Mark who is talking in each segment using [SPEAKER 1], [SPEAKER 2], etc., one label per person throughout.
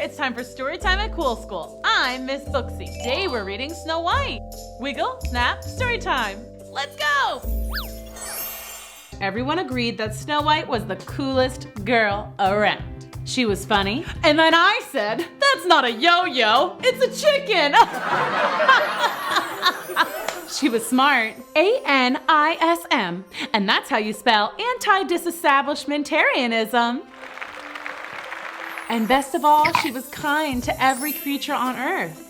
[SPEAKER 1] it's time for Storytime at Cool School. I'm Miss Booksy. Today we're reading Snow White. Wiggle, snap, storytime. Let's go! Everyone agreed that Snow White was the coolest girl around. She was funny, and then I said, that's not a yo-yo, it's a chicken! She was smart, A-N-I-S-M, and that's how you spell anti-disestablishmentarianism. And best of all, she was kind to every creature on Earth.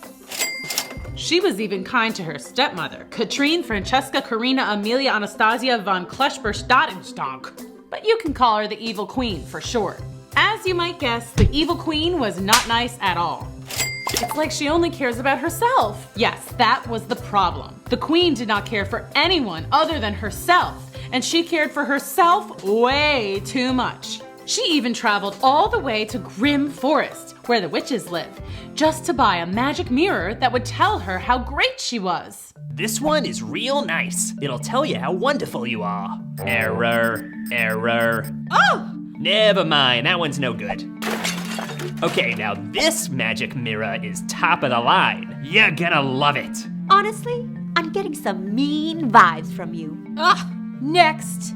[SPEAKER 1] She was even kind to her stepmother, Katrine Francesca Karina Amelia Anastasia von Klesper-Stadenstonk. But you can call her the Evil Queen for short. As you might guess, the Evil Queen was not nice at all. It's like she only cares about herself. Yes, that was the problem. The Queen did not care for anyone other than herself, and she cared for herself way too much. She even traveled all the way to Grim Forest, where the witches live, just to buy a magic mirror that would tell her how great she was.
[SPEAKER 2] This one is real nice. It'll tell you how wonderful you are. Error, error.
[SPEAKER 1] Oh!
[SPEAKER 2] Never mind, that one's no good. Okay, now this magic mirror is top of the line. You're gonna love it.
[SPEAKER 3] Honestly, I'm getting some mean vibes from you.
[SPEAKER 1] Next.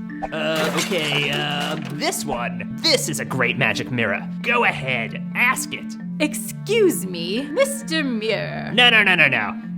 [SPEAKER 2] This one. This is a great magic mirror. Go ahead, ask it.
[SPEAKER 1] Excuse me, Mr. Mirror.
[SPEAKER 2] No.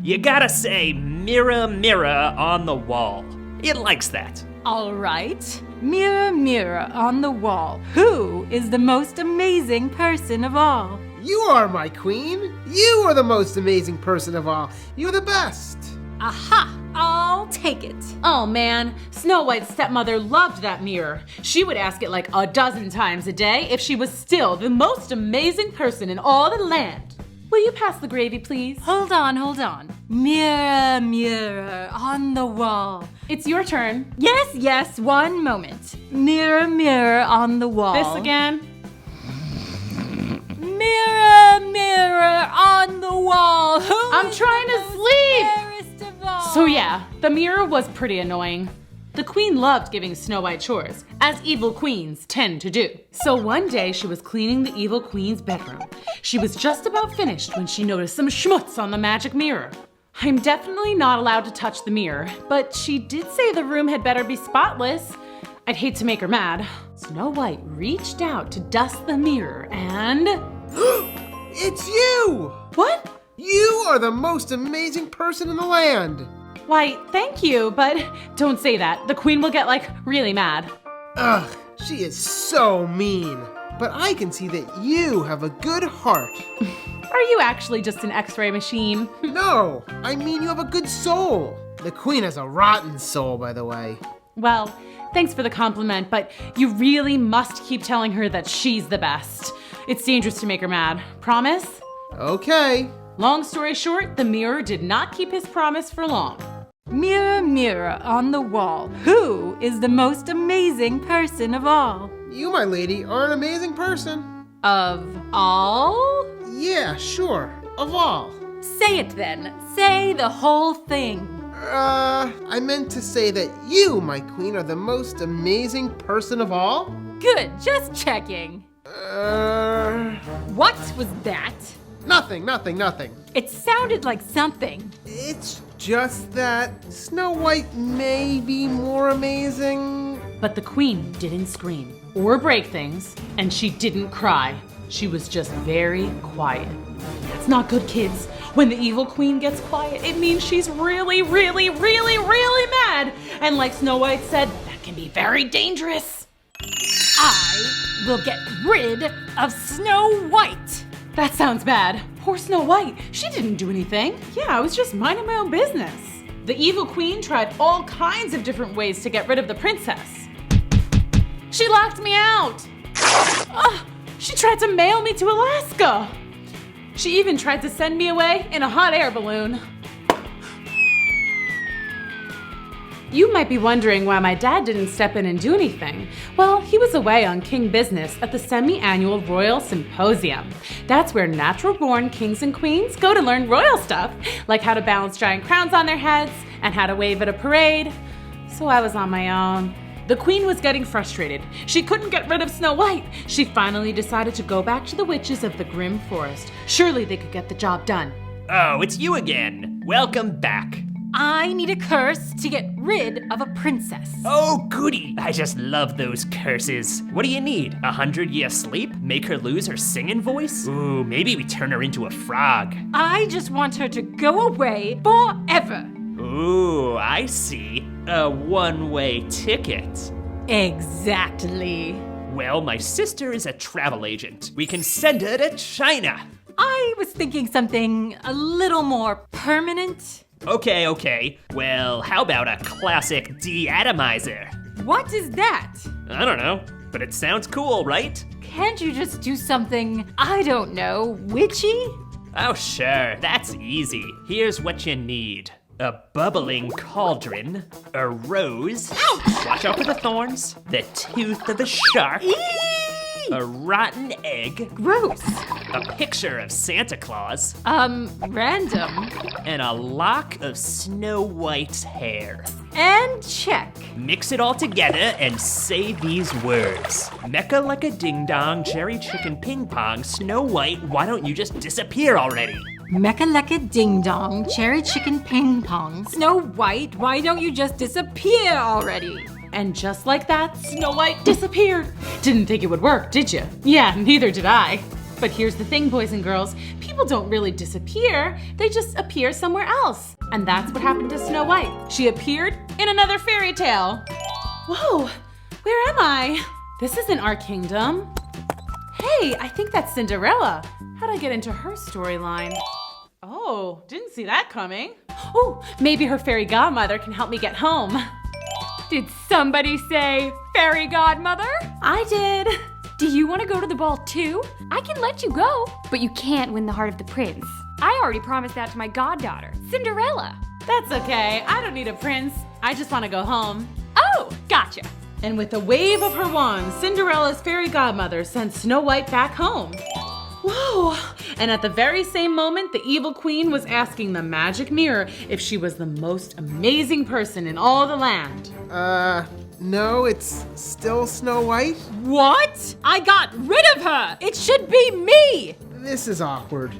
[SPEAKER 2] You gotta say, mirror, mirror on the wall. It likes that.
[SPEAKER 4] All right. Mirror, mirror on the wall, who is the most amazing person of all?
[SPEAKER 5] You are my queen. You are the most amazing person of all. You're the best.
[SPEAKER 4] Aha! I'll take it.
[SPEAKER 1] Oh man, Snow White's stepmother loved that mirror. She would ask it like a dozen times a day if she was still the most amazing person in all the land. Will you pass the gravy, please?
[SPEAKER 4] Hold on. Mirror, mirror on the wall.
[SPEAKER 1] It's your turn.
[SPEAKER 4] Yes, 1 moment. Mirror, mirror on the wall.
[SPEAKER 1] This again.
[SPEAKER 4] Mirror, mirror on the wall.
[SPEAKER 1] I'm trying to sleep.
[SPEAKER 4] Fairest of all?
[SPEAKER 1] So yeah, the mirror was pretty annoying. The queen loved giving Snow White chores, as evil queens tend to do. So one day she was cleaning the evil queen's bedroom. She was just about finished when she noticed some schmutz on the magic mirror. I'm definitely not allowed to touch the mirror, but she did say the room had better be spotless. I'd hate to make her mad. Snow White reached out to dust the mirror and...
[SPEAKER 5] It's you!
[SPEAKER 1] What?
[SPEAKER 5] You are the most amazing person in the land.
[SPEAKER 1] Why, thank you, but don't say that. The queen will get, really mad.
[SPEAKER 5] Ugh, she is so mean. But I can see that you have a good heart.
[SPEAKER 1] Are you actually just an X-ray machine?
[SPEAKER 5] No, I mean you have a good soul. The queen has a rotten soul, by the way.
[SPEAKER 1] Well, thanks for the compliment, but you really must keep telling her that she's the best. It's dangerous to make her mad. Promise?
[SPEAKER 5] Okay.
[SPEAKER 1] Long story short, the mirror did not keep his promise for long.
[SPEAKER 4] Mirror, mirror on the wall, who is the most amazing person of all?
[SPEAKER 5] You, my lady, are an amazing person.
[SPEAKER 1] Of all?
[SPEAKER 5] Yeah, sure. Of all.
[SPEAKER 4] Say it then. Say the whole thing.
[SPEAKER 5] I meant to say that you, my queen, are the most amazing person of all?
[SPEAKER 4] Good, just checking. What was that?
[SPEAKER 5] Nothing.
[SPEAKER 4] It sounded like something.
[SPEAKER 5] It's just that Snow White may be more amazing.
[SPEAKER 1] But the queen didn't scream or break things, and she didn't cry. She was just very quiet. That's not good, kids. When the evil queen gets quiet, it means she's really mad. And like Snow White said, that can be very dangerous.
[SPEAKER 4] I will get rid of Snow White.
[SPEAKER 1] That sounds bad. Poor Snow White. She didn't do anything. Yeah, I was just minding my own business. The evil queen tried all kinds of different ways to get rid of the princess. She locked me out. She tried to mail me to Alaska. She even tried to send me away in a hot air balloon. You might be wondering why my dad didn't step in and do anything. Well, he was away on king business at the semi-annual Royal Symposium. That's where natural-born kings and queens go to learn royal stuff, like how to balance giant crowns on their heads and how to wave at a parade. So I was on my own. The queen was getting frustrated. She couldn't get rid of Snow White. She finally decided to go back to the witches of the Grim Forest. Surely they could get the job done.
[SPEAKER 2] Oh, it's you again. Welcome back.
[SPEAKER 4] I need a curse to get rid of a princess.
[SPEAKER 2] Oh, goody. I just love those curses. What do you need? 100-year sleep? Make her lose her singing voice? Ooh, maybe we turn her into a frog.
[SPEAKER 4] I just want her to go away forever.
[SPEAKER 2] Ooh, I see. A one-way ticket.
[SPEAKER 4] Exactly.
[SPEAKER 2] Well, my sister is a travel agent. We can send her to China.
[SPEAKER 4] I was thinking something a little more permanent.
[SPEAKER 2] Okay. Well, how about a classic de-atomizer?
[SPEAKER 4] What is that?
[SPEAKER 2] I don't know, but it sounds cool, right?
[SPEAKER 4] Can't you just do something, I don't know, witchy?
[SPEAKER 2] Oh, sure, that's easy. Here's what you need. A bubbling cauldron, a rose, ouch! Watch out for the thorns, the tooth of a shark, a rotten egg,
[SPEAKER 4] Gross.
[SPEAKER 2] a picture of Santa Claus,
[SPEAKER 4] Random.
[SPEAKER 2] and a lock of Snow White's hair.
[SPEAKER 4] And check.
[SPEAKER 2] Mix it all together and say these words. Mecca like a ding-dong, cherry chicken ping pong, Snow White, why don't you just disappear already?
[SPEAKER 4] Mecca-lecca ding-dong, cherry chicken ping pong. Snow White, why don't you just disappear already?
[SPEAKER 1] And just like that, Snow White disappeared. Didn't think it would work, did you? Yeah, neither did I. But here's the thing, boys and girls. People don't really disappear. They just appear somewhere else. And that's what happened to Snow White. She appeared in another fairy tale. Whoa, where am I? This isn't our kingdom. Hey, I think that's Cinderella. How'd I get into her storyline? Oh, didn't see that coming. Oh, maybe her fairy godmother can help me get home.
[SPEAKER 6] Did somebody say fairy godmother?
[SPEAKER 1] I did.
[SPEAKER 6] Do you want to go to the ball too? I can let you go, but you can't win the heart of the prince. I already promised that to my goddaughter, Cinderella.
[SPEAKER 1] That's okay. I don't need a prince. I just want to go home.
[SPEAKER 6] Oh, gotcha.
[SPEAKER 1] And with a wave of her wand, Cinderella's fairy godmother sent Snow White back home. Whoa! And at the very same moment, the evil queen was asking the magic mirror if she was the most amazing person in all the land.
[SPEAKER 5] No, it's still Snow White?
[SPEAKER 4] What? I got rid of her! It should be me!
[SPEAKER 5] This is awkward.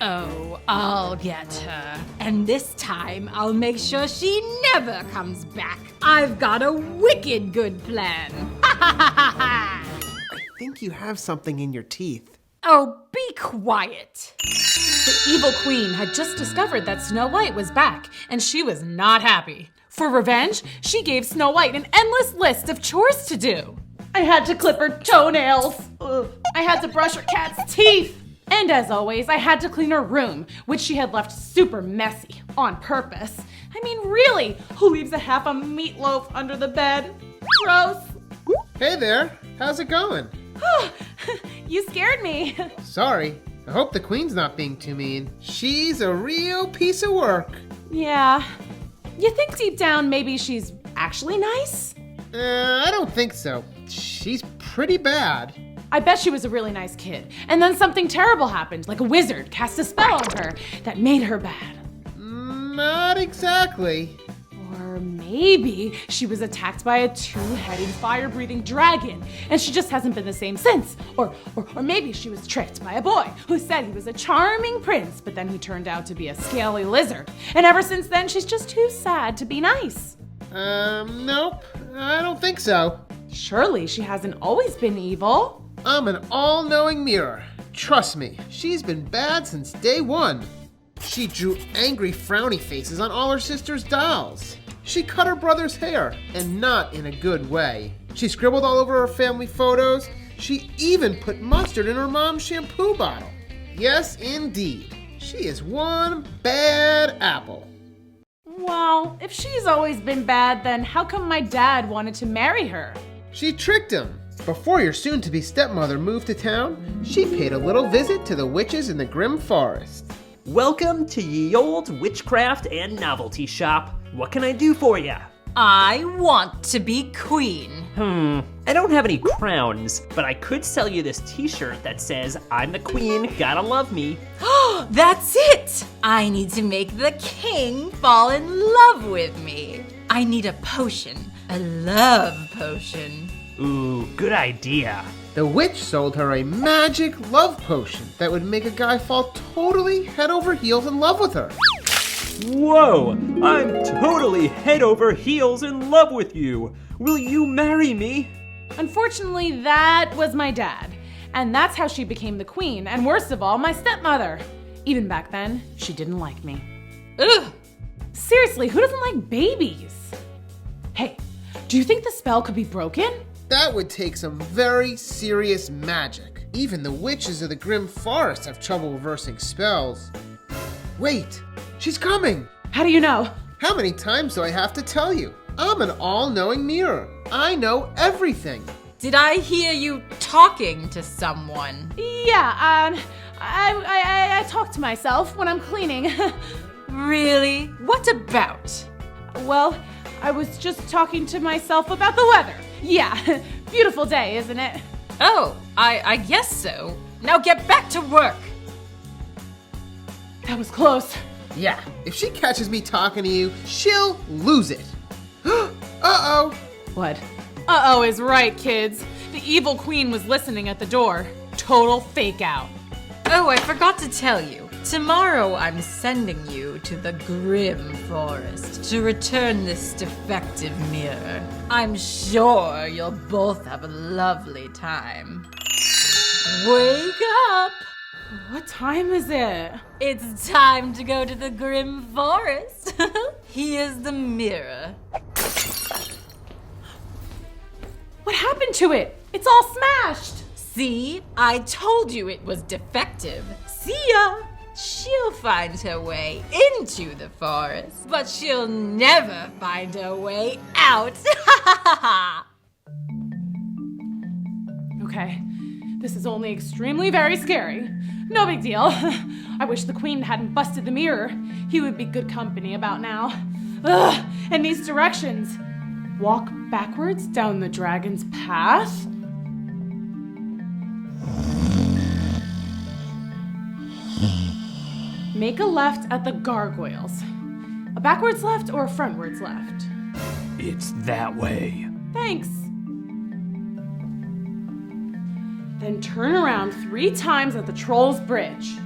[SPEAKER 4] Oh, I'll get her. And this time, I'll make sure she never comes back. I've got a wicked good plan. Ha ha ha ha ha!
[SPEAKER 5] I think you have something in your teeth.
[SPEAKER 4] Oh, be quiet.
[SPEAKER 1] The evil queen had just discovered that Snow White was back, and she was not happy. For revenge, she gave Snow White an endless list of chores to do. I had to clip her toenails. Ugh. I had to brush her cat's teeth. And as always, I had to clean her room, which she had left super messy on purpose. I mean, really, who leaves a half a meatloaf under the bed? Gross.
[SPEAKER 5] Hey there, how's it going?
[SPEAKER 1] You scared me.
[SPEAKER 5] Sorry, I hope the queen's not being too mean. She's a real piece of work.
[SPEAKER 1] Yeah. You think deep down maybe she's actually nice?
[SPEAKER 5] I don't think so. She's pretty bad.
[SPEAKER 1] I bet she was a really nice kid. And then something terrible happened, like a wizard cast a spell on her that made her bad.
[SPEAKER 5] Not exactly.
[SPEAKER 1] Or maybe she was attacked by a two-headed fire-breathing dragon, and she just hasn't been the same since. Or maybe she was tricked by a boy who said he was a charming prince, but then he turned out to be a scaly lizard. And ever since then, she's just too sad to be nice.
[SPEAKER 5] Nope, I don't think so.
[SPEAKER 1] Surely she hasn't always been evil.
[SPEAKER 5] I'm an all-knowing mirror. Trust me, she's been bad since day one. She drew angry frowny faces on all her sister's dolls. She cut her brother's hair, and not in a good way. She scribbled all over her family photos. She even put mustard in her mom's shampoo bottle. Yes, indeed. She is one bad apple.
[SPEAKER 1] Well, if she's always been bad, then how come my dad wanted to marry her?
[SPEAKER 5] She tricked him. Before your soon-to-be stepmother moved to town, she paid a little visit to the witches in the Grim Forest.
[SPEAKER 2] Welcome to ye old witchcraft and novelty shop. What can I do for ya?
[SPEAKER 4] I want to be queen.
[SPEAKER 2] I don't have any crowns, but I could sell you this t-shirt that says, I'm the queen, gotta love me.
[SPEAKER 4] That's it! I need to make the king fall in love with me. I need a potion, A love potion.
[SPEAKER 2] Ooh, good idea.
[SPEAKER 5] The witch sold her a magic love potion that would make a guy fall totally head over heels in love with her.
[SPEAKER 2] Whoa, I'm totally head over heels in love with you. Will you marry me?
[SPEAKER 1] Unfortunately, that was my dad. And that's how she became the queen, and worst of all, my stepmother. Even back then, she didn't like me. Ugh! Seriously, who doesn't like babies? Hey, do you think the spell could be broken?
[SPEAKER 5] That would take some very serious magic. Even the witches of the Grim Forest have trouble reversing spells. Wait, she's coming!
[SPEAKER 1] How do you know?
[SPEAKER 5] How many times do I have to tell you? I'm an all-knowing mirror. I know everything.
[SPEAKER 4] Did I hear you talking to someone?
[SPEAKER 1] Yeah, I talk to myself when I'm cleaning.
[SPEAKER 4] Really? What about?
[SPEAKER 1] Well, I was just talking to myself about the weather. Yeah, beautiful day, isn't it?
[SPEAKER 4] Oh, I guess so. Now get back to work.
[SPEAKER 1] That was close.
[SPEAKER 5] Yeah, if she catches me talking to you, she'll lose it. Uh-oh.
[SPEAKER 1] What? Uh-oh is right, kids. The evil queen was listening at the door. Total fake out.
[SPEAKER 4] Oh, I forgot to tell you. Tomorrow I'm sending you to the Grim Forest to return this defective mirror. I'm sure you'll both have a lovely time. Wake up!
[SPEAKER 1] What time is it?
[SPEAKER 4] It's time to go to the Grim Forest. Here's the mirror.
[SPEAKER 1] What happened to it? It's all smashed.
[SPEAKER 4] See? I told you it was defective. See ya! She'll find her way into the forest, but she'll never find her way out.
[SPEAKER 1] Okay, this is only extremely very scary. No big deal. I wish the queen hadn't busted the mirror. He would be good company about now. Ugh, and these directions. Walk backwards down the dragon's path. Make a left at the gargoyles. A backwards left or a frontwards left?
[SPEAKER 2] It's that way.
[SPEAKER 1] Thanks. Then turn around 3 times at the Troll's Bridge.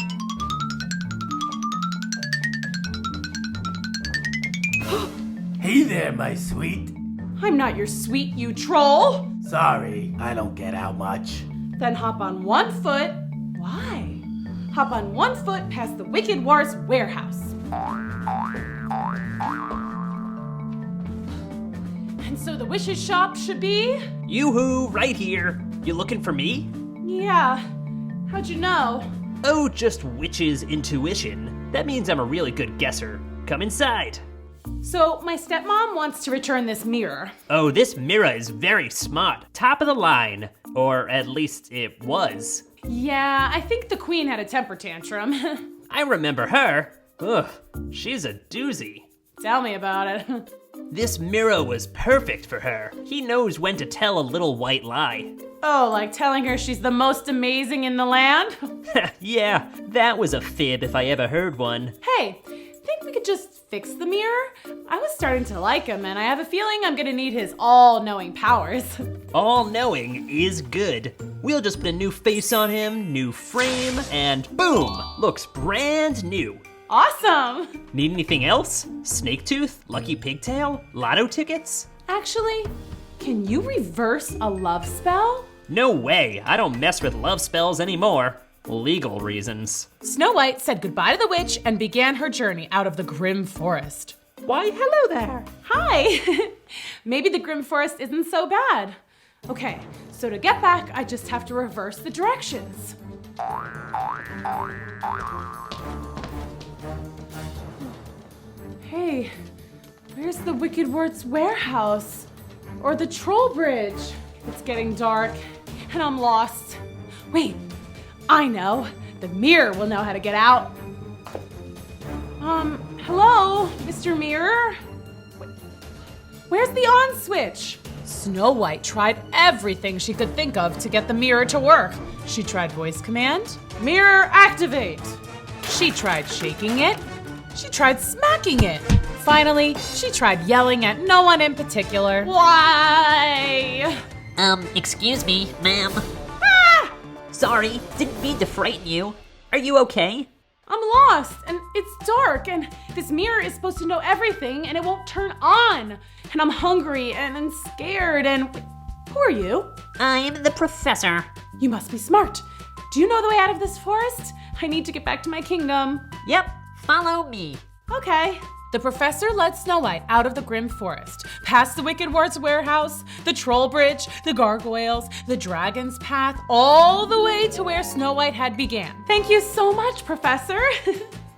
[SPEAKER 7] Hey there, my sweet.
[SPEAKER 1] I'm not your sweet, you troll.
[SPEAKER 7] Sorry, I don't get out much.
[SPEAKER 1] Then hop on 1 foot. Why? Hop on 1 foot past the Wicked War's warehouse. And so the wish's shop should be?
[SPEAKER 2] Yoo-hoo, right here. You looking for me?
[SPEAKER 1] Yeah. How'd you know?
[SPEAKER 2] Oh, just witch's intuition. That means I'm a really good guesser. Come inside.
[SPEAKER 1] So my stepmom wants to return this mirror.
[SPEAKER 2] Oh, this mirror is very smart. Top of the line. Or at least it was.
[SPEAKER 1] Yeah, I think the queen had a temper tantrum.
[SPEAKER 2] I remember her. Ugh, she's a doozy.
[SPEAKER 1] Tell me about it.
[SPEAKER 2] This mirror was perfect for her. He knows when to tell a little white lie.
[SPEAKER 1] Oh, like telling her she's the most amazing in the land?
[SPEAKER 2] Yeah, that was a fib if I ever heard one.
[SPEAKER 1] Hey, think we could just fix the mirror? I was starting to like him, and I have a feeling I'm gonna need his all-knowing powers.
[SPEAKER 2] All-knowing is good. We'll just put a new face on him, new frame, and boom! Looks brand new.
[SPEAKER 1] Awesome!
[SPEAKER 2] Need anything else? Snake tooth? Lucky pigtail? Lotto tickets?
[SPEAKER 1] Actually, can you reverse a love spell?
[SPEAKER 2] No way, I don't mess with love spells anymore. Legal reasons.
[SPEAKER 1] Snow White said goodbye to the witch and began her journey out of the Grim Forest.
[SPEAKER 2] Why, hello there.
[SPEAKER 1] Hi! Maybe the Grim Forest isn't so bad. Okay, so to get back, I just have to reverse the directions. Hey, where's the Wicked War's warehouse? Or the Troll Bridge? It's getting dark, and I'm lost. Wait, I know. The mirror will know how to get out. Hello, Mr. Mirror? Where's the on switch? Snow White tried everything she could think of to get the mirror to work. She tried voice command, mirror activate. She tried shaking it. She tried smacking it. Finally, she tried yelling at no one in particular. Why?
[SPEAKER 8] Excuse me, ma'am. Sorry, didn't mean to frighten you. Are you okay?
[SPEAKER 1] I'm lost, and it's dark, and this mirror is supposed to know everything, and it won't turn on. And I'm hungry and scared, and who are you?
[SPEAKER 8] I'm the professor.
[SPEAKER 1] You must be smart. Do you know the way out of this forest? I need to get back to my kingdom.
[SPEAKER 8] Yep, follow me.
[SPEAKER 1] Okay. The professor led Snow White out of the grim forest, past the Wicked Witch's warehouse, the troll bridge, the gargoyles, the dragon's path, all the way to where Snow White had began. Thank you so much, Professor.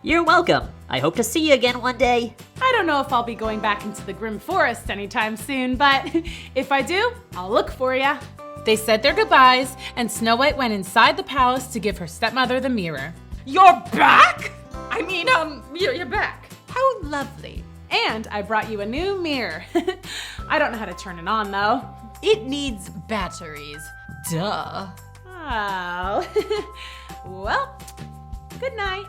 [SPEAKER 8] You're welcome. I hope to see you again one day.
[SPEAKER 1] I don't know if I'll be going back into the grim forest anytime soon, but if I do, I'll look for ya. They said their goodbyes, and Snow White went inside the palace to give her stepmother the mirror.
[SPEAKER 4] You're back? I mean, you're back. How lovely.
[SPEAKER 1] And I brought you a new mirror. I don't know how to turn it on, though.
[SPEAKER 4] It needs batteries. Duh.
[SPEAKER 1] Oh. Well, good night.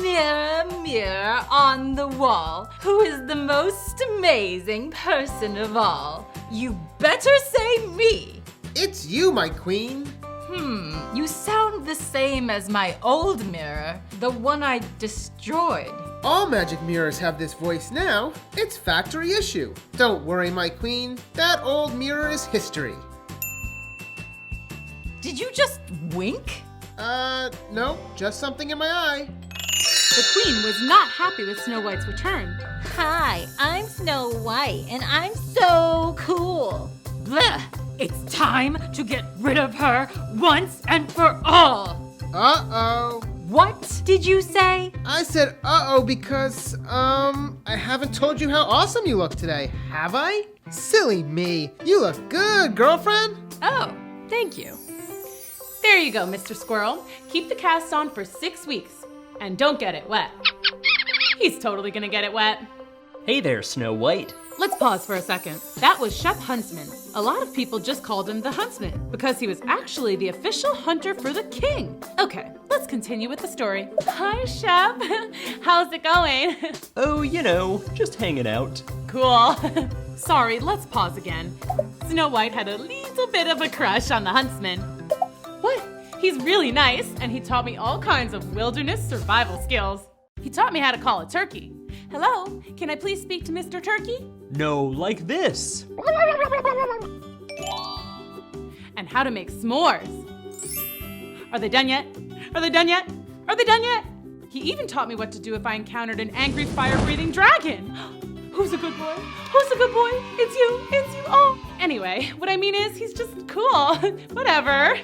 [SPEAKER 4] Mirror, mirror on the wall, who is the most amazing person of all? You better say me.
[SPEAKER 5] It's you, my queen.
[SPEAKER 4] You sound the same as my old mirror, the one I destroyed.
[SPEAKER 5] All magic mirrors have this voice now. It's factory issue. Don't worry, my queen. That old mirror is history.
[SPEAKER 4] Did you just wink?
[SPEAKER 5] No, just something in my eye.
[SPEAKER 1] The queen was not happy with Snow White's return.
[SPEAKER 3] Hi, I'm Snow White, and I'm so cool.
[SPEAKER 4] Blech! It's time to get rid of her once and for all.
[SPEAKER 5] Uh-oh.
[SPEAKER 4] What did you say?
[SPEAKER 5] I said uh-oh because, I haven't told you how awesome you look today, have I? Silly me. You look good, girlfriend.
[SPEAKER 1] Oh, thank you. There you go, Mr. Squirrel. Keep the cast on for 6 weeks. And don't get it wet. He's totally gonna get it wet.
[SPEAKER 2] Hey there, Snow White.
[SPEAKER 1] Let's pause for a second. That was Chef Huntsman. A lot of people just called him the Huntsman because he was actually the official hunter for the king. Okay, let's continue with the story. Hi, Chef. How's it going?
[SPEAKER 2] Oh, you know, just hanging out.
[SPEAKER 1] Cool. Sorry, let's pause again. Snow White had a little bit of a crush on the Huntsman. What? He's really nice, and he taught me all kinds of wilderness survival skills. He taught me how to call a turkey. Hello, can I please speak to Mr. Turkey?
[SPEAKER 2] No, like this.
[SPEAKER 1] And how to make s'mores. Are they done yet? Are they done yet? Are they done yet? He even taught me what to do if I encountered an angry fire-breathing dragon. Who's a good boy? Who's a good boy? It's you, it's you, oh. Anyway, what I mean is he's just cool. Whatever.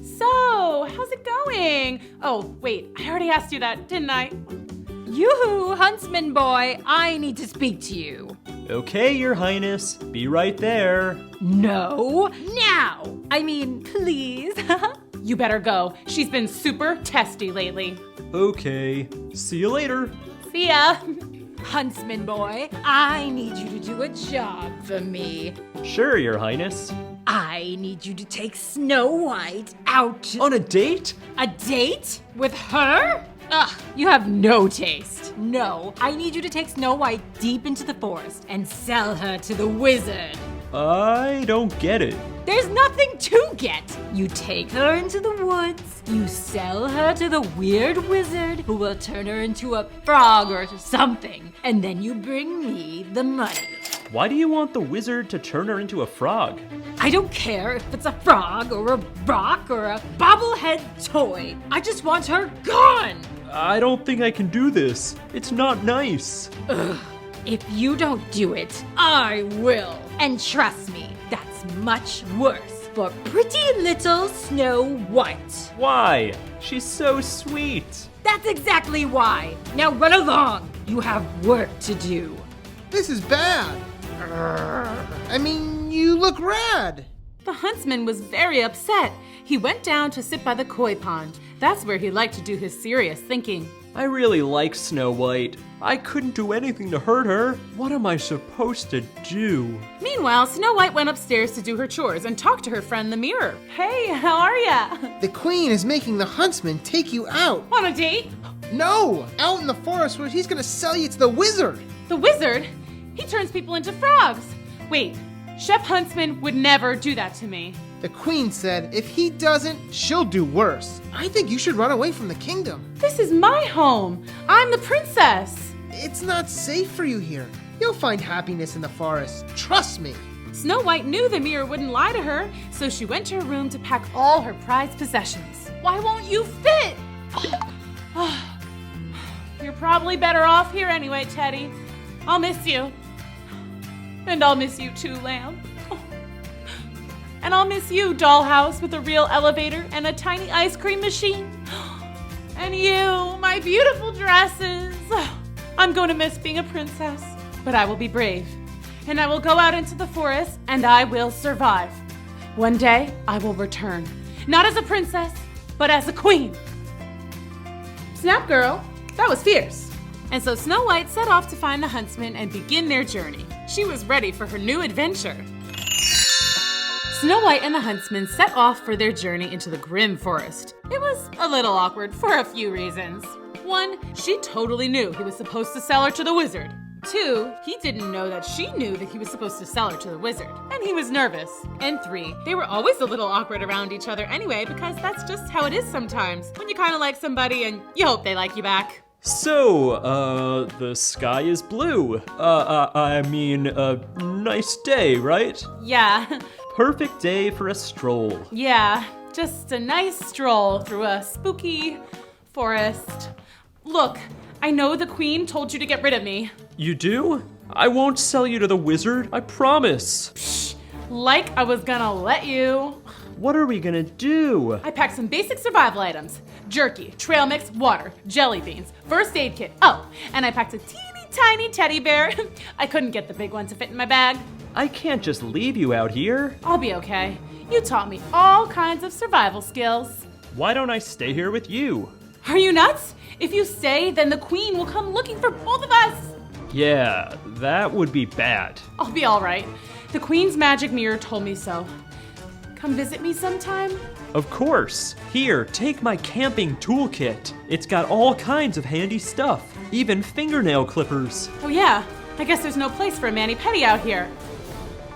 [SPEAKER 1] So, how's it going? Oh, wait, I already asked you that, didn't I?
[SPEAKER 4] Yoo-hoo, Huntsman boy, I need to speak to you.
[SPEAKER 2] Okay, Your Highness. Be right there.
[SPEAKER 4] No, now. I mean, please.
[SPEAKER 1] You better go. She's been super testy lately.
[SPEAKER 2] Okay. See you later.
[SPEAKER 1] See ya.
[SPEAKER 4] Huntsman boy, I need you to do a job for me.
[SPEAKER 2] Sure, Your Highness.
[SPEAKER 4] I need you to take Snow White out.
[SPEAKER 2] On a date?
[SPEAKER 4] A date? With her? Ugh, you have no taste. No, I need you to take Snow White deep into the forest and sell her to the wizard.
[SPEAKER 2] I don't get it.
[SPEAKER 4] There's nothing to get. You take her into the woods, you sell her to the weird wizard who will turn her into a frog or something, and then you bring me the money.
[SPEAKER 2] Why do you want the wizard to turn her into a frog?
[SPEAKER 4] I don't care if it's a frog or a rock or a bobblehead toy. I just want her gone.
[SPEAKER 2] I don't think I can do this. It's not nice.
[SPEAKER 4] Ugh. If you don't do it, I will. And trust me, that's much worse for pretty little Snow White.
[SPEAKER 2] Why? She's so sweet.
[SPEAKER 4] That's exactly why. Now run along. You have work to do.
[SPEAKER 5] This is bad. I mean, you look rad.
[SPEAKER 1] The huntsman was very upset. He went down to sit by the koi pond. That's where he liked to do his serious thinking.
[SPEAKER 2] I really like Snow White. I couldn't do anything to hurt her. What am I supposed to do?
[SPEAKER 1] Meanwhile, Snow White went upstairs to do her chores and talk to her friend the mirror. Hey, how are ya?
[SPEAKER 5] The queen is making the huntsman take you out.
[SPEAKER 1] On a date?
[SPEAKER 5] No! Out in the forest where he's gonna sell you to the wizard!
[SPEAKER 1] The wizard? He turns people into frogs. Wait, Chef Huntsman would never do that to me.
[SPEAKER 5] The queen said if he doesn't, she'll do worse. I think you should run away from the kingdom.
[SPEAKER 1] This is my home. I'm the princess.
[SPEAKER 5] It's not safe for you here. You'll find happiness in the forest. Trust me.
[SPEAKER 1] Snow White knew the mirror wouldn't lie to her, so she went to her room to pack all her prized possessions. Why won't you fit? You're probably better off here anyway, Teddy. I'll miss you. And I'll miss you too, Lamb. And I'll miss you, dollhouse with a real elevator and a tiny ice cream machine. And you, my beautiful dresses. I'm going to miss being a princess, but I will be brave. And I will go out into the forest and I will survive. One day, I will return. Not as a princess, but as a queen. Snap, girl. That was fierce. And so Snow White set off to find the huntsman and begin their journey. She was ready for her new adventure. Snow White and the huntsman set off for their journey into the grim forest. It was a little awkward for a few reasons. 1, she totally knew he was supposed to sell her to the wizard. 2, he didn't know that she knew that he was supposed to sell her to the wizard, and he was nervous. And 3, they were always a little awkward around each other anyway, because that's just how it is sometimes, when you kind of like somebody and you hope they like you back.
[SPEAKER 2] So, the sky is blue. Nice day, right?
[SPEAKER 1] Yeah,
[SPEAKER 2] Perfect day for a stroll.
[SPEAKER 1] yeah, just a nice stroll through a spooky forest. Look, I know the queen told you to get rid of me.
[SPEAKER 2] You do? I won't sell you to the wizard, I promise.
[SPEAKER 1] Like I was gonna let you.
[SPEAKER 2] What are we gonna do?
[SPEAKER 1] I packed some basic survival items. Jerky, trail mix, water, jelly beans, first aid kit. Oh, and I packed a teeny tiny teddy bear. I couldn't get the big one to fit in my bag.
[SPEAKER 2] I can't just leave you out here.
[SPEAKER 1] I'll be okay. You taught me all kinds of survival skills.
[SPEAKER 2] Why don't I stay here with you?
[SPEAKER 1] Are you nuts? If you stay, then the queen will come looking for both of us.
[SPEAKER 2] Yeah, that would be bad.
[SPEAKER 1] I'll be all right. The queen's magic mirror told me so. Come visit me sometime?
[SPEAKER 2] Of course. Here, take my camping toolkit. It's got all kinds of handy stuff, even fingernail clippers.
[SPEAKER 1] Oh yeah, I guess there's no place for a mani-pedi out here.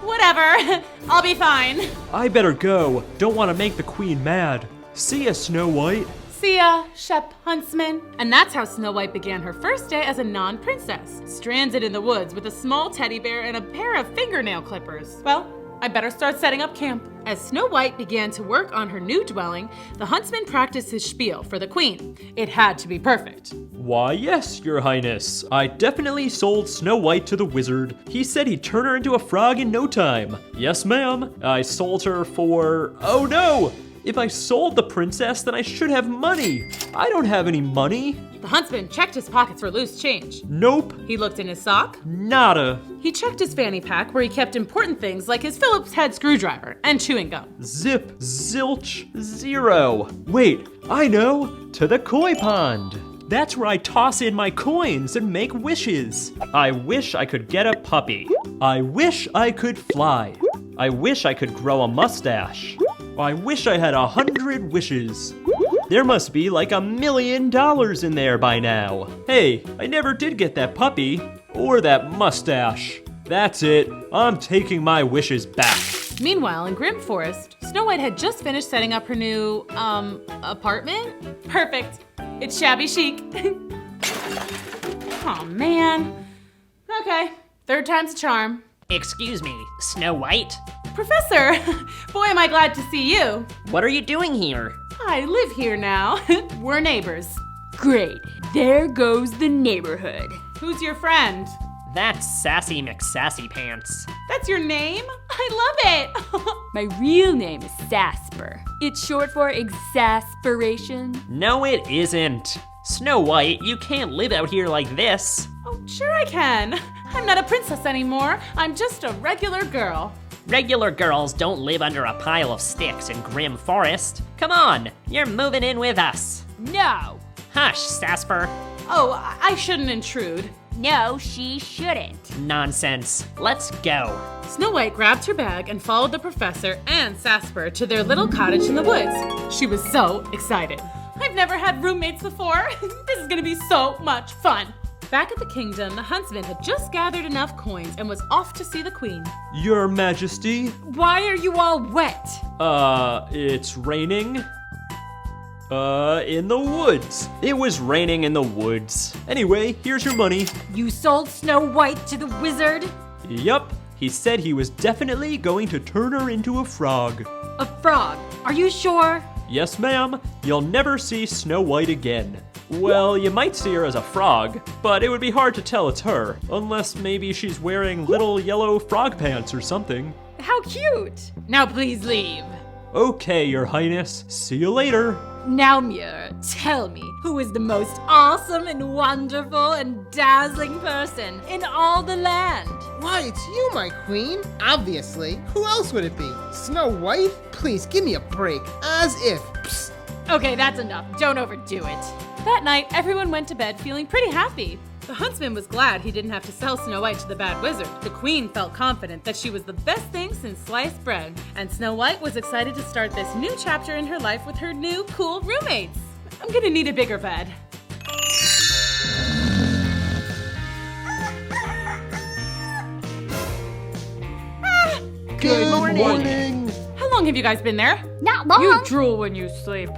[SPEAKER 1] Whatever, I'll be fine.
[SPEAKER 2] I better go. Don't want to make the queen mad. See ya, Snow White.
[SPEAKER 1] See ya, Shep Huntsman. And that's how Snow White began her first day as a non-princess, stranded in the woods with a small teddy bear and a pair of fingernail clippers. Well, I better start setting up camp. As Snow White began to work on her new dwelling, the huntsman practiced his spiel for the queen. It had to be perfect.
[SPEAKER 2] Why, yes, Your Highness. I definitely sold Snow White to the wizard. He said he'd turn her into a frog in no time. Yes, ma'am. I sold her for... Oh, no! If I sold the princess, then I should have money. I don't have any money.
[SPEAKER 1] The huntsman checked his pockets for loose change.
[SPEAKER 2] Nope.
[SPEAKER 1] He looked in his sock.
[SPEAKER 2] Nada.
[SPEAKER 1] He checked his fanny pack where he kept important things like his Phillips head screwdriver and chewing gum.
[SPEAKER 2] Zip, zilch, zero. Wait, I know. To the koi pond. That's where I toss in my coins and make wishes. I wish I could get a puppy. I wish I could fly. I wish I could grow a mustache. I wish I had 100 wishes. There must be like $1 million in there by now. Hey, I never did get that puppy or that mustache. That's it. I'm taking my wishes back.
[SPEAKER 1] Meanwhile, in Grim Forest, Snow White had just finished setting up her new, apartment? Perfect. It's shabby chic. Oh man. Okay, third time's a charm.
[SPEAKER 8] Excuse me, Snow White?
[SPEAKER 1] Professor, boy am I glad to see you.
[SPEAKER 8] What are you doing here?
[SPEAKER 1] I live here now. We're neighbors.
[SPEAKER 6] Great. There goes the neighborhood.
[SPEAKER 1] Who's your friend?
[SPEAKER 8] That's Sassy McSassy Pants.
[SPEAKER 1] That's your name? I love it.
[SPEAKER 6] My real name is Sasper. It's short for exasperation.
[SPEAKER 8] No, it isn't. Snow White, you can't live out here like this.
[SPEAKER 1] Oh, sure I can. I'm not a princess anymore. I'm just a regular girl.
[SPEAKER 8] Regular girls don't live under a pile of sticks in Grim Forest. Come on, you're moving in with us.
[SPEAKER 6] No.
[SPEAKER 8] Hush, Sasper.
[SPEAKER 1] Oh, I shouldn't intrude.
[SPEAKER 6] No, she shouldn't.
[SPEAKER 8] Nonsense. Let's go.
[SPEAKER 1] Snow White grabbed her bag and followed the professor and Sasper to their little cottage in the woods. She was so excited. I've never had roommates before. This is gonna be so much fun. Back at the kingdom, the huntsman had just gathered enough coins and was off to see the queen.
[SPEAKER 2] Your Majesty?
[SPEAKER 4] Why are you all wet?
[SPEAKER 2] It's raining. In the woods. It was raining in the woods. Anyway, here's your money.
[SPEAKER 4] You sold Snow White to the wizard?
[SPEAKER 2] Yup, he said he was definitely going to turn her into a frog.
[SPEAKER 4] A frog? Are you sure?
[SPEAKER 2] Yes, ma'am. You'll never see Snow White again. Well, you might see her as a frog, but it would be hard to tell it's her, unless maybe she's wearing little yellow frog pants or something.
[SPEAKER 4] How cute. Now please leave.
[SPEAKER 2] Okay, Your Highness. See you later.
[SPEAKER 4] Now, Muir, tell me, who is the most awesome and wonderful and dazzling person in all the land?
[SPEAKER 5] Why, it's you, my queen. Obviously. Who else would it be? Snow White? Please, give me a break. As if. Psst.
[SPEAKER 4] Okay, that's enough. Don't overdo it.
[SPEAKER 1] That night, everyone went to bed feeling pretty happy. The huntsman was glad he didn't have to sell Snow White to the bad wizard. The queen felt confident that she was the best thing since sliced bread. And Snow White was excited to start this new chapter in her life with her new cool roommates. I'm gonna need a bigger bed.
[SPEAKER 5] Good morning.
[SPEAKER 1] How long have you guys been there?
[SPEAKER 6] Not long.
[SPEAKER 4] You drool when you sleep.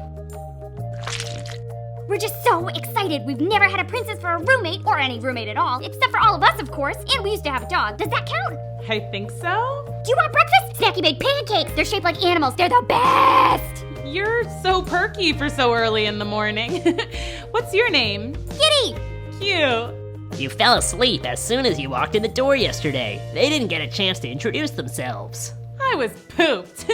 [SPEAKER 6] We're just so excited. We've never had a princess for a roommate, or any roommate at all, except for all of us, of course. And we used to have a dog. Does that count?
[SPEAKER 1] I think so.
[SPEAKER 6] Do you want breakfast? Snacky made pancakes. They're shaped like animals. They're the best.
[SPEAKER 1] You're so perky for so early in the morning. What's your name?
[SPEAKER 6] Kitty.
[SPEAKER 1] Cute.
[SPEAKER 8] You fell asleep as soon as you walked in the door yesterday. They didn't get a chance to introduce themselves.
[SPEAKER 1] I was pooped.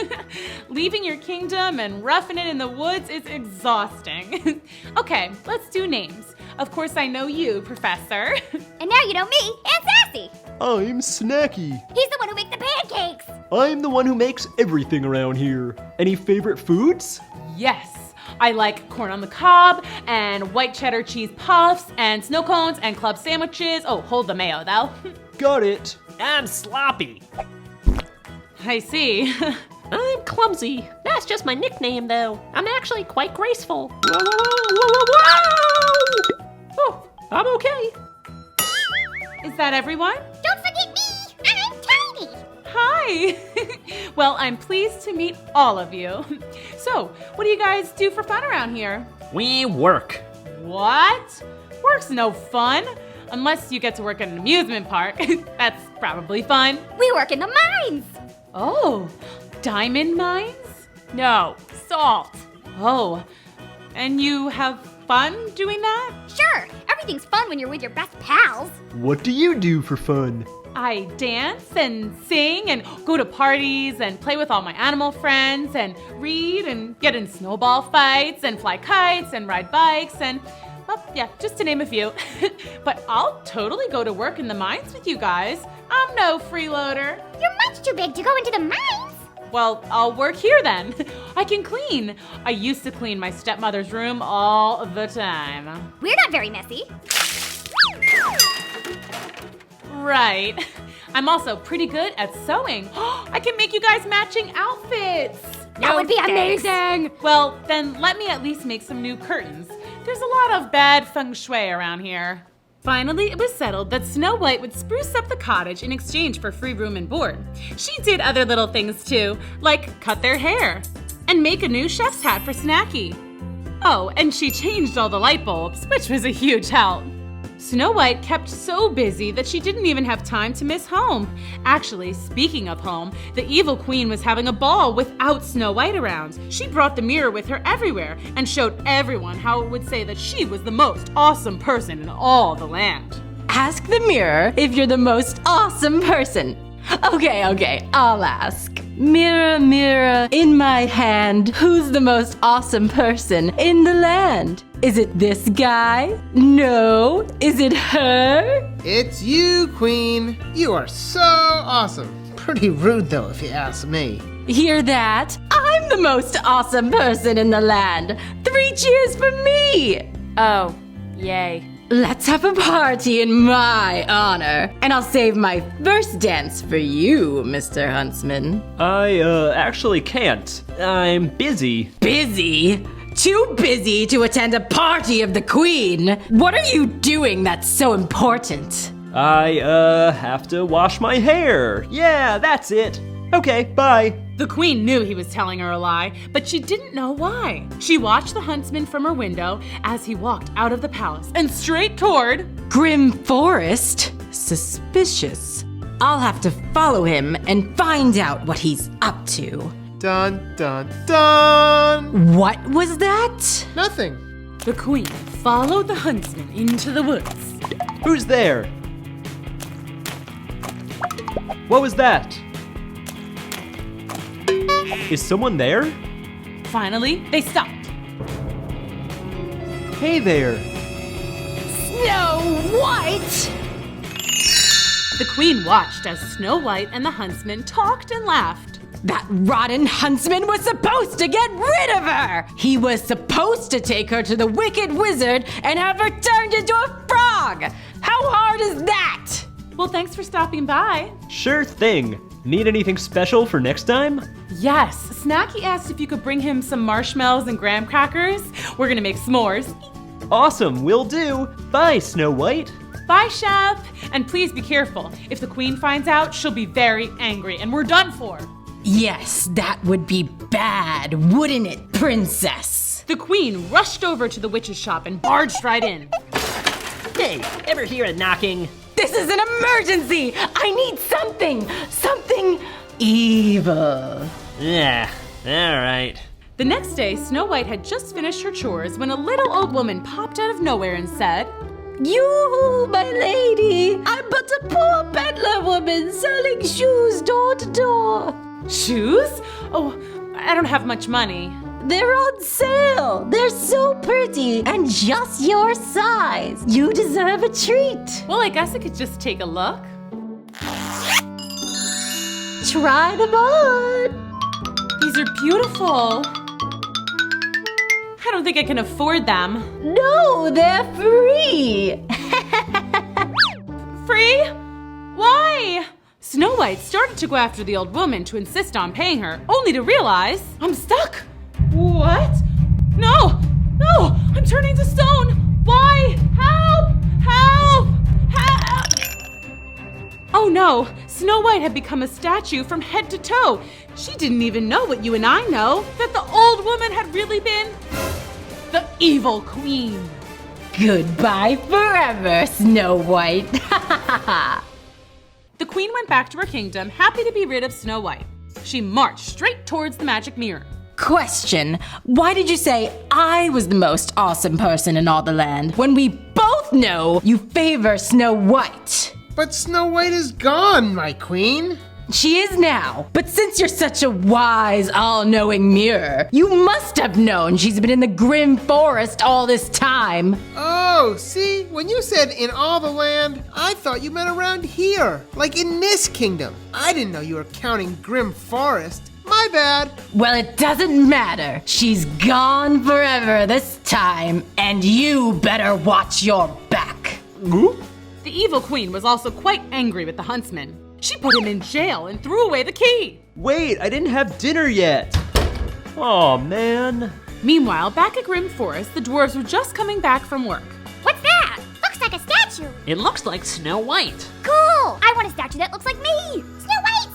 [SPEAKER 1] Leaving your kingdom and roughing it in the woods is exhausting. Okay, let's do names. Of course I know you, Professor.
[SPEAKER 6] And now you know me and Sassy.
[SPEAKER 2] I'm Snacky.
[SPEAKER 6] He's the one who makes the pancakes.
[SPEAKER 2] I'm the one who makes everything around here. Any favorite foods?
[SPEAKER 1] Yes, I like corn on the cob and white cheddar cheese puffs and snow cones and club sandwiches. Oh, hold the mayo though.
[SPEAKER 2] Got it.
[SPEAKER 8] I'm sloppy.
[SPEAKER 1] I see.
[SPEAKER 8] I'm clumsy. That's just my nickname, though. I'm actually quite graceful.
[SPEAKER 2] Whoa, whoa, whoa, whoa, whoa! Oh, I'm okay.
[SPEAKER 1] Is that everyone?
[SPEAKER 6] Don't forget me. I'm tiny.
[SPEAKER 1] Hi. Well, I'm pleased to meet all of you. So, what do you guys do for fun around here?
[SPEAKER 8] We work.
[SPEAKER 1] What? Work's no fun. Unless you get to work at an amusement park. That's probably fun.
[SPEAKER 6] We work in the mines.
[SPEAKER 1] Oh, diamond mines?
[SPEAKER 4] No, salt.
[SPEAKER 1] Oh, and you have fun doing that?
[SPEAKER 6] Sure, everything's fun when you're with your best pals.
[SPEAKER 2] What do you do for fun?
[SPEAKER 1] I dance and sing and go to parties and play with all my animal friends and read and get in snowball fights and fly kites and ride bikes and, well, yeah, just to name a few. But I'll totally go to work in the mines with you guys. I'm no freeloader.
[SPEAKER 6] You're much too big to go into the mines.
[SPEAKER 1] Well, I'll work here then. I can clean. I used to clean my stepmother's room all the time.
[SPEAKER 6] We're not very messy.
[SPEAKER 1] Right. I'm also pretty good at sewing. I can make you guys matching outfits.
[SPEAKER 6] That would be
[SPEAKER 4] thanks.
[SPEAKER 6] amazing.
[SPEAKER 1] Well, then let me at least make some new curtains. There's a lot of bad feng shui around here. Finally, it was settled that Snow White would spruce up the cottage in exchange for free room and board. She did other little things too, like cut their hair and make a new chef's hat for Snacky. Oh, and she changed all the light bulbs, which was a huge help. Snow White kept so busy that she didn't even have time to miss home. Actually, speaking of home, the evil queen was having a ball without Snow White around. She brought the mirror with her everywhere and showed everyone how it would say that she was the most awesome person in all the land.
[SPEAKER 4] Ask the mirror if you're the most awesome person. Okay, I'll ask. Mirror, mirror, in my hand, who's the most awesome person in the land? Is it this guy? No. Is it her?
[SPEAKER 5] It's you, Queen. You are so awesome. Pretty rude, though, if you ask me.
[SPEAKER 4] Hear that? I'm the most awesome person in the land. 3 cheers for me!
[SPEAKER 6] Oh, yay.
[SPEAKER 4] Let's have a party in my honor, and I'll save my first dance for you, Mr. Huntsman.
[SPEAKER 2] I, actually can't. I'm busy.
[SPEAKER 4] Busy? Too busy to attend a party of the Queen. What are you doing that's so important?
[SPEAKER 2] I, have to wash my hair. Yeah, that's it. Okay, bye.
[SPEAKER 1] The Queen knew he was telling her a lie, but she didn't know why. She watched the huntsman from her window as he walked out of the palace and straight toward
[SPEAKER 4] Grim Forest? Suspicious. I'll have to follow him and find out what he's up to.
[SPEAKER 5] Dun, dun, dun!
[SPEAKER 4] What was that?
[SPEAKER 5] Nothing.
[SPEAKER 1] The Queen followed the huntsman into the woods.
[SPEAKER 2] Who's there? What was that? Is someone there?
[SPEAKER 1] Finally, they stopped.
[SPEAKER 2] Hey there.
[SPEAKER 4] Snow White!
[SPEAKER 1] The Queen watched as Snow White and the huntsman talked and laughed.
[SPEAKER 4] That rotten huntsman was supposed to get rid of her! He was supposed to take her to the wicked wizard and have her turned into a frog! How hard is that?
[SPEAKER 1] Well, thanks for stopping by.
[SPEAKER 2] Sure thing. Need anything special for next time?
[SPEAKER 1] Yes, Snacky asked if you could bring him some marshmallows and graham crackers. We're gonna make s'mores.
[SPEAKER 2] Awesome, will do. Bye, Snow White.
[SPEAKER 1] Bye, Chef. And please be careful. If the Queen finds out, she'll be very angry and we're done for.
[SPEAKER 4] Yes, that would be bad, wouldn't it, Princess?
[SPEAKER 1] The Queen rushed over to the witch's shop and barged right in.
[SPEAKER 8] Hey, ever hear a knocking?
[SPEAKER 4] This is an emergency! I need something evil.
[SPEAKER 8] Yeah, alright.
[SPEAKER 1] The next day, Snow White had just finished her chores when a little old woman popped out of nowhere and said,
[SPEAKER 3] You, my lady, I'm but a poor peddler woman selling shoes door to door.
[SPEAKER 1] Shoes? Oh, I don't have much money.
[SPEAKER 3] They're on sale. They're so pretty and just your size. You deserve a treat.
[SPEAKER 1] Well, I guess I could just take a look.
[SPEAKER 3] Try them on.
[SPEAKER 1] These are beautiful. I don't think I can afford them.
[SPEAKER 3] No, they're free.
[SPEAKER 1] Free? Why? Snow White started to go after the old woman to insist on paying her, only to realize I'm stuck. What? No! No! I'm turning to stone! Why? Help! Help! Help! Oh no! Snow White had become a statue from head to toe. She didn't even know what you and I know, that the old woman had really been the evil queen.
[SPEAKER 4] Goodbye forever, Snow White.
[SPEAKER 1] The queen went back to her kingdom, happy to be rid of Snow White. She marched straight towards the magic mirror.
[SPEAKER 4] Question, why did you say I was the most awesome person in all the land when we both know you favor Snow White?
[SPEAKER 5] But Snow White is gone, my queen.
[SPEAKER 4] She is now, but since you're such a wise, all-knowing mirror, you must have known she's been in the Grim Forest all this time.
[SPEAKER 5] Oh, see, when you said in all the land, I thought you meant around here, like in this kingdom. I didn't know you were counting Grim Forest. My bad.
[SPEAKER 4] Well, it doesn't matter. She's gone forever this time, and you better watch your back.
[SPEAKER 1] The evil queen was also quite angry with the huntsman. She put him in jail and threw away the key.
[SPEAKER 2] Wait, I didn't have dinner yet. Aw, man.
[SPEAKER 1] Meanwhile, back at Grim Forest, the dwarves were just coming back from work.
[SPEAKER 9] What's that? Looks like a statue.
[SPEAKER 8] It looks like Snow White.
[SPEAKER 9] Cool! I want a statue that looks like me. Snow White,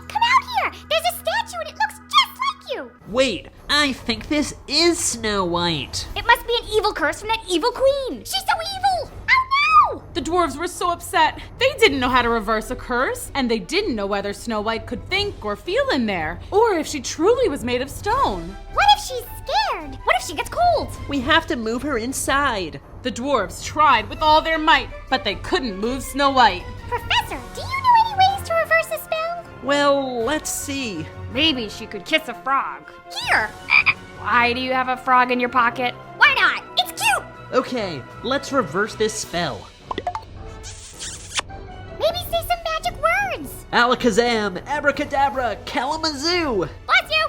[SPEAKER 9] come out here. There's a statue and it looks just like you.
[SPEAKER 8] Wait, I think this is Snow White.
[SPEAKER 9] It must be an evil curse from that evil queen. She's so evil. Oh no!
[SPEAKER 1] The dwarves were so upset. They didn't know how to reverse a curse, and they didn't know whether Snow White could think or feel in there, or if she truly was made of stone.
[SPEAKER 9] What if she's scared? What if she gets cold?
[SPEAKER 8] We have to move her inside.
[SPEAKER 1] The dwarves tried with all their might, but they couldn't move Snow White.
[SPEAKER 9] Professor, do you know any ways to reverse a spell?
[SPEAKER 8] Well, let's see.
[SPEAKER 6] Maybe she could kiss a frog.
[SPEAKER 9] Here.
[SPEAKER 6] Why do you have a frog in your pocket?
[SPEAKER 9] Why not? It's cute.
[SPEAKER 8] Okay, let's reverse this spell.
[SPEAKER 9] Maybe say some magic words.
[SPEAKER 8] Alakazam, abracadabra, kalamazoo.
[SPEAKER 9] Bless you.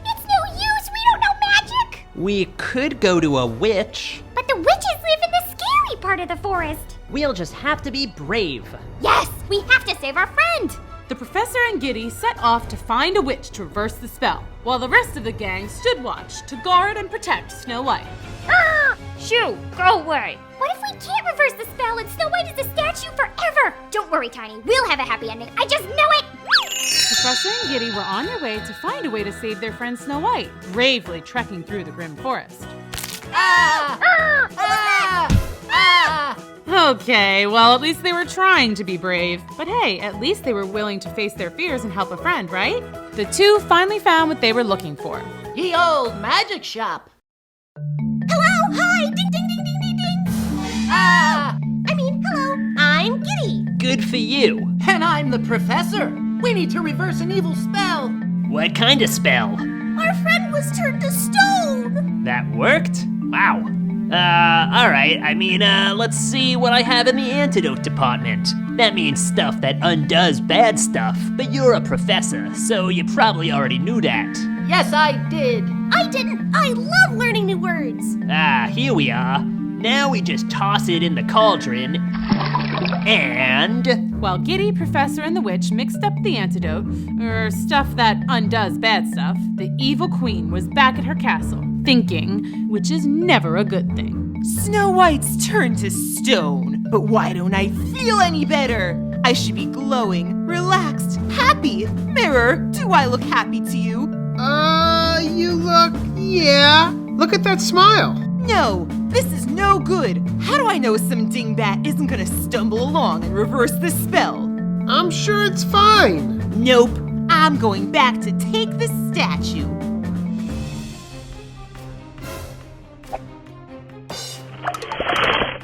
[SPEAKER 9] It's no use. We don't know magic.
[SPEAKER 8] We could go to a witch.
[SPEAKER 9] But the witches live in the scary part of the forest.
[SPEAKER 8] We'll just have to be brave.
[SPEAKER 9] Yes, we have to save our friend.
[SPEAKER 1] The professor and Giddy set off to find a witch to reverse the spell, while the rest of the gang stood watch to guard and protect Snow White.
[SPEAKER 6] Shoo, go away.
[SPEAKER 9] What if we can't reverse the spell and Snow White is a statue forever? Don't worry, Tiny. We'll have a happy ending. I just know it!
[SPEAKER 1] Professor and Giddy were on their way to find a way to save their friend Snow White, bravely trekking through the grim forest. Okay, well, at least they were trying to be brave. But hey, at least they were willing to face their fears and help a friend, right? The two finally found what they were looking for.
[SPEAKER 3] Ye old magic shop.
[SPEAKER 9] Hello, hi, ding, ding, ding, ding, ding, ding. Hello, I'm Giddy.
[SPEAKER 2] Good for you.
[SPEAKER 3] And I'm the professor. We need to reverse an evil spell.
[SPEAKER 2] What kind of spell?
[SPEAKER 9] Our friend was turned to stone.
[SPEAKER 2] That worked? Wow. Alright, let's see what I have in the antidote department. That means stuff that undoes bad stuff, but you're a professor, so you probably already knew that.
[SPEAKER 3] Yes, I did.
[SPEAKER 9] I didn't. I love learning new words.
[SPEAKER 2] Here we are. Now we just toss it in the cauldron, and...
[SPEAKER 1] While Giddy, Professor, and the witch mixed up the antidote, or stuff that undoes bad stuff, the evil queen was back at her castle, thinking, which is never a good thing.
[SPEAKER 10] Snow White's turned to stone, but why don't I feel any better? I should be glowing, relaxed, happy. Mirror, do I look happy to you?
[SPEAKER 5] Yeah. Look at that smile.
[SPEAKER 10] No, this is no good. How do I know some dingbat isn't gonna stumble along and reverse the spell?
[SPEAKER 5] I'm sure it's fine.
[SPEAKER 10] Nope, I'm going back to take the statue.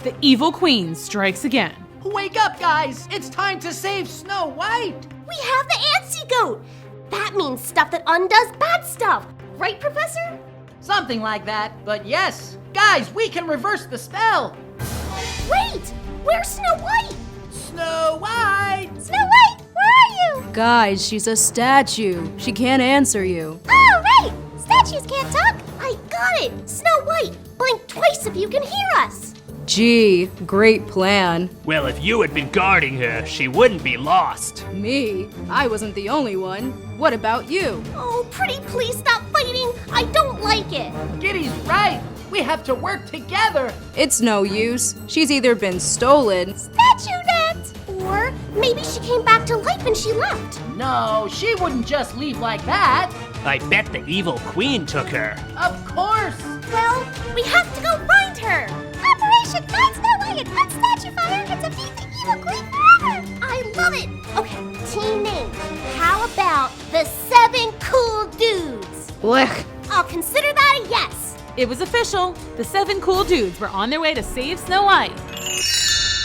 [SPEAKER 1] The evil queen strikes again.
[SPEAKER 3] Wake up, guys. It's time to save Snow White.
[SPEAKER 9] We have the antidote. That means stuff that undoes bad stuff. Right, Professor?
[SPEAKER 3] Something like that, but yes. Guys, we can reverse the spell.
[SPEAKER 9] Wait, where's Snow White?
[SPEAKER 3] Snow White!
[SPEAKER 9] Snow White, where are you?
[SPEAKER 11] Guys, she's a statue. She can't answer you.
[SPEAKER 9] Oh, right! Statues can't talk. I got it. Snow White, blink twice if you can hear us.
[SPEAKER 11] Gee, great plan.
[SPEAKER 2] Well, if you had been guarding her, she wouldn't be lost.
[SPEAKER 11] Me? I wasn't the only one. What about you?
[SPEAKER 9] Oh, pretty please stop fighting. I don't like it.
[SPEAKER 3] Giddy's right. We have to work together.
[SPEAKER 11] It's no use. She's either been stolen,
[SPEAKER 9] Statue net! Or maybe she came back to life and she left.
[SPEAKER 3] No, she wouldn't just leave like that.
[SPEAKER 2] I bet the evil queen took her.
[SPEAKER 3] Of course.
[SPEAKER 9] Well, we have to go find her. Operation Find Snow White and Hunt Statue Fire and defeat the evil queen forever. I love it. Okay, team name. How about the 7 cool dudes?
[SPEAKER 11] Blech.
[SPEAKER 9] I'll consider that a yes.
[SPEAKER 1] It was official. The 7 cool dudes were on their way to save Snow White.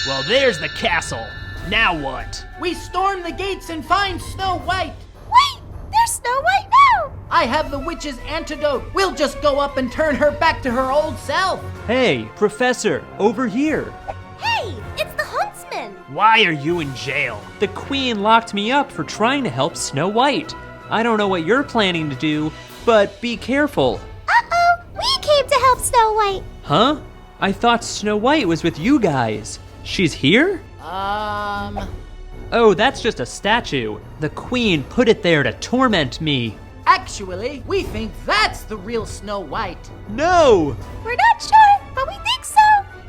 [SPEAKER 2] Well, there's the castle. Now what?
[SPEAKER 3] We storm the gates and find Snow White.
[SPEAKER 9] Wait, there's Snow White now.
[SPEAKER 3] I have the witch's antidote. We'll just go up and turn her back to her old self.
[SPEAKER 12] Hey, Professor, over here.
[SPEAKER 9] Hey, it's the Huntsman.
[SPEAKER 2] Why are you in jail?
[SPEAKER 12] The Queen locked me up for trying to help Snow White. I don't know what you're planning to do, but be careful.
[SPEAKER 9] Uh-oh, we came to help Snow White.
[SPEAKER 12] Huh? I thought Snow White was with you guys. She's here? Oh, that's just a statue. The Queen put it there to torment me.
[SPEAKER 3] Actually, we think that's the real Snow White.
[SPEAKER 12] No!
[SPEAKER 9] We're not sure, but we think so.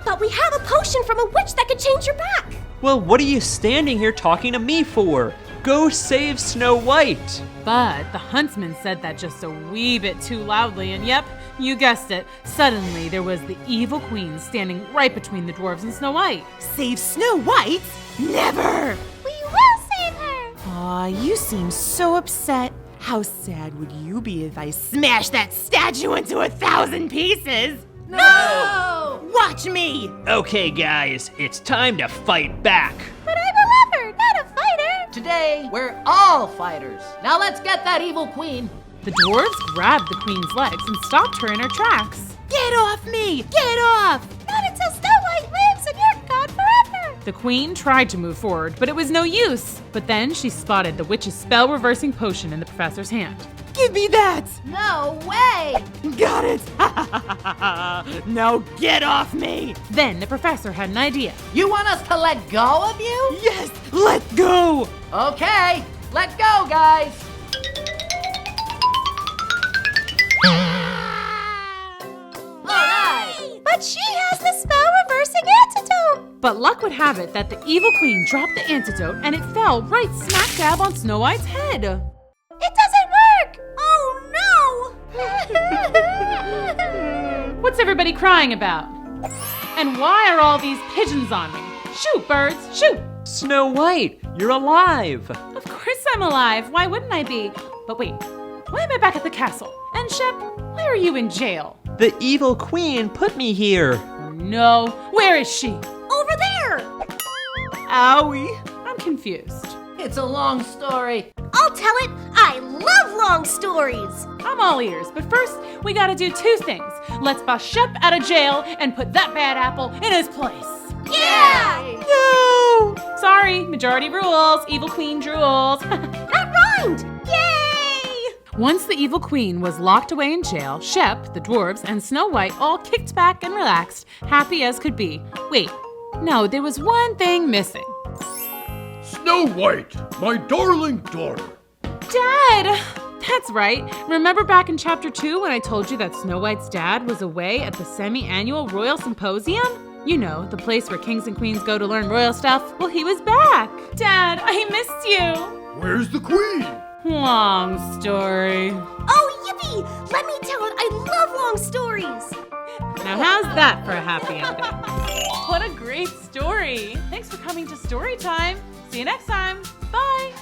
[SPEAKER 9] But we have a potion from a witch that could change your back.
[SPEAKER 12] Well, what are you standing here talking to me for? Go save Snow White!
[SPEAKER 1] But the huntsman said that just a wee bit too loudly, and yep, you guessed it. Suddenly, there was the evil queen standing right between the dwarves and Snow White.
[SPEAKER 10] Save Snow White? Never!
[SPEAKER 9] We will save her.
[SPEAKER 10] Aw, you seem so upset. How sad would you be if I smashed that statue into 1,000 pieces?
[SPEAKER 3] No!
[SPEAKER 10] Watch me!
[SPEAKER 2] Okay, guys, it's time to fight back.
[SPEAKER 9] But I'm a lover, not a fighter.
[SPEAKER 3] Today, we're all fighters. Now let's get that evil queen.
[SPEAKER 1] The dwarves grabbed the queen's legs and stopped her in her tracks.
[SPEAKER 10] Get off me! Get off!
[SPEAKER 9] Not until Snow White lives and you're gone forever.
[SPEAKER 1] The queen tried to move forward, but it was no use. But then she spotted the witch's spell-reversing potion in the professor's hand.
[SPEAKER 10] Give me that!
[SPEAKER 3] No way!
[SPEAKER 10] Got it! Now get off me!
[SPEAKER 1] Then the professor had an idea.
[SPEAKER 3] You want us to let go of you?
[SPEAKER 10] Yes, let go!
[SPEAKER 3] Okay, Let's go, guys! Alright!
[SPEAKER 9] But she has the spell reversing antidote.
[SPEAKER 1] But luck would have it that the evil queen dropped the antidote and it fell right smack dab on Snow White's head.
[SPEAKER 9] It doesn't work! Oh no!
[SPEAKER 1] What's everybody crying about? And why are all these pigeons on me? Shoot, birds, shoot!
[SPEAKER 12] Snow White, you're alive.
[SPEAKER 1] Of course I'm alive. Why wouldn't I be? But wait, why am I back at the castle? And Shep, why are you in jail?
[SPEAKER 12] The evil queen put me here.
[SPEAKER 1] No, where is she?
[SPEAKER 9] Over there!
[SPEAKER 10] Owie.
[SPEAKER 1] I'm confused.
[SPEAKER 3] It's a long story.
[SPEAKER 9] I'll tell it. I love long stories.
[SPEAKER 1] I'm all ears, but first we gotta do two things. Let's bust Shep out of jail and put that bad apple in his place.
[SPEAKER 9] Yeah!
[SPEAKER 1] No! Sorry, majority rules, evil queen drools.
[SPEAKER 9] That rhymed! Yay!
[SPEAKER 1] Once the evil queen was locked away in jail, Shep, the dwarves, and Snow White all kicked back and relaxed, happy as could be. Wait, no, there was one thing missing.
[SPEAKER 13] Snow White, my darling daughter.
[SPEAKER 1] Dad! That's right. Remember back in chapter 2 when I told you that Snow White's dad was away at the semi-annual Royal Symposium? You know, the place where kings and queens go to learn royal stuff. Well, he was back. Dad, I missed you.
[SPEAKER 13] Where's the queen?
[SPEAKER 1] Long story.
[SPEAKER 9] Oh, yippee! Let me tell it. I love long stories.
[SPEAKER 1] Now how's that for a happy ending? What a great story. Thanks for coming to Storytime. See you next time. Bye.